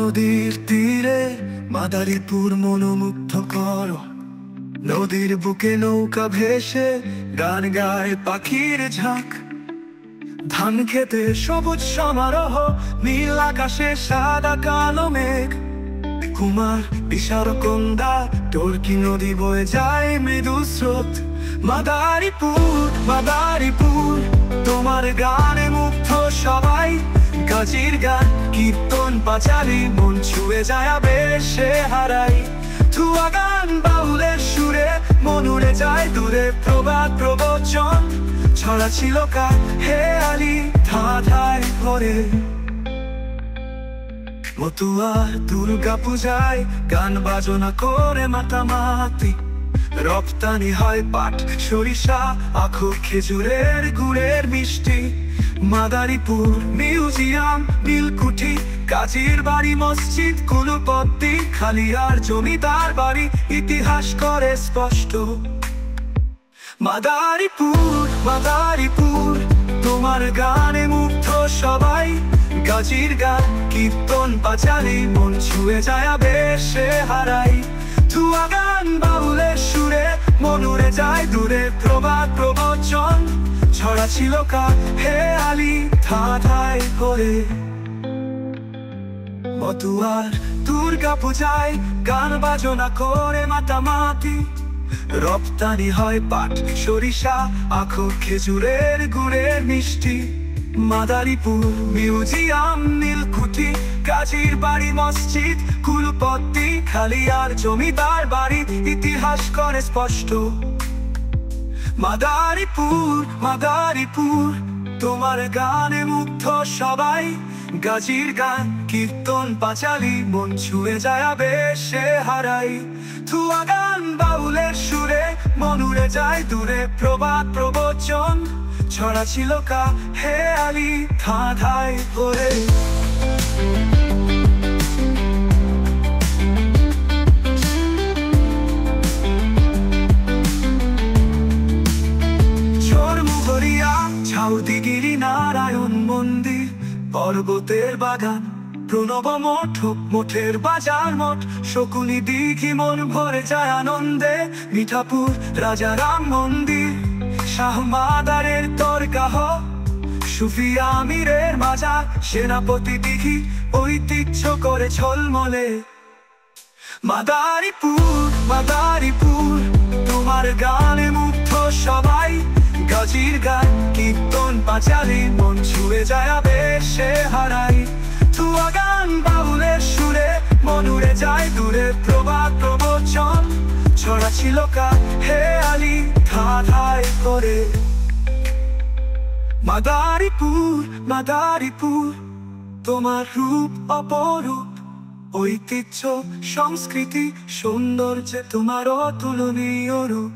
নদীর তীরে মাদারীপুর মনোমুগ্ধ করো। নদীর বুকে নৌকা ভেসে গান গায় পাখির ঝাঁক। ধান খেতে সবুজ সমারোহ, নীল আকাশে সাদা কালো মেঘ। কুমার বিশারকন্দা টর্কি নদী বয়ে যায় মৃদু স্রোত। মাদারীপুর মাদারীপুর তোমার গানে মুগ্ধ সবাই। গাজির গান কীর্তন পাঁচালী মন ছুঁয়ে যায় আবেশে হারাই। ধুয়া গান বাউলের সুরে মন উড়ে যায় দূরে, প্রবাদ প্রবচন ছড়া ছিল কার হেয়ালি ধাঁধায় ভরে। মতুয়ার দুর্গা পূজায় গান বাজনা করে মাতামাতি। রপ্তানি হয় পাট সরিষা আখু খেজুরের গুড়ের মিষ্টি। মাদারীপুর মিউজিয়াম নীলকুঠি কাজীর বাড়ি মসজিদ কুলপত্তি খালিয়ার জমিদার বাড়ি ইতিহাস করে স্পষ্ট। মাদারীপুর মাদারীপুর তোমার গানে মুগ্ধ সবাই। গাজীর গান কীর্তন পাঁচালী মন ছুঁয়ে যায় আবেশে হারাই। ধুয়া গান বাউলের সুরে মন উড়ে যায় দূরে, প্রবাদ প্রবচন ছড়া ছিল কার হেয়ালি ধাঁধায় করে। মতুয়ার দুর্গা পূজায় গান বাজনা করে মাতামাতি। রপ্তানি হয় পাট সরিষা আখু খেজুরের গুড়ের মিষ্টি। মাদারীপুর মিউজিয়াম নীলকুঠি কাজীর বাড়ি মসজিদ কুলপত্তি খালিয়ার জমিদার বাড়ি ইতিহাস করে স্পষ্ট। মাদারীপুর মাদারীপুর তোমার গানে মুগ্ধ সবাই। গাজীর গান কীর্তন পাঁচালী মন ছুঁয়ে যায় আবেশে হারাই। ধুয়া গান বাউলের সুরে মন উড়ে যায় দূরে, প্রবাদ প্রবচন ছড়া ছিল কা হেয়ালি ধাঁধায় ভরে। ঝড়মুহরিয়া ঝাউদিগিরি নারায়ণ মন্দির পর্বতের বাগান প্রণব মঠ মঠের বাজার মঠ। শকুনি দিঘি মন ভরে যায় আনন্দে। মিঠাপুর রাজারাম মন্দির শাহ মাদারের দরগাহ। সুফিয়া আমিরের মাজার সেনাপতি দিঘি ঐতিহ্য করে ঝলমলে। মাদারীপুর মাদারীপুর তোমার গানে মুগ্ধ সবাই। গাজীর গান কীর্তন পাঁচালী মন ছুঁয়ে যায় আবেশে হারাই। ধুয়া গান বাউলের সুরে মন উড়ে যায় দূরে, প্রবাদ প্রবচন ছড়া ছিল কার হেয়ালি ধাঁধায় করে। মাদারীপুর মাদারীপুর তোমার রূপ অপরূপ, ঐতিহ্য সংস্কৃতি সৌন্দর্যে তোমার অতুলনীয় রূপ।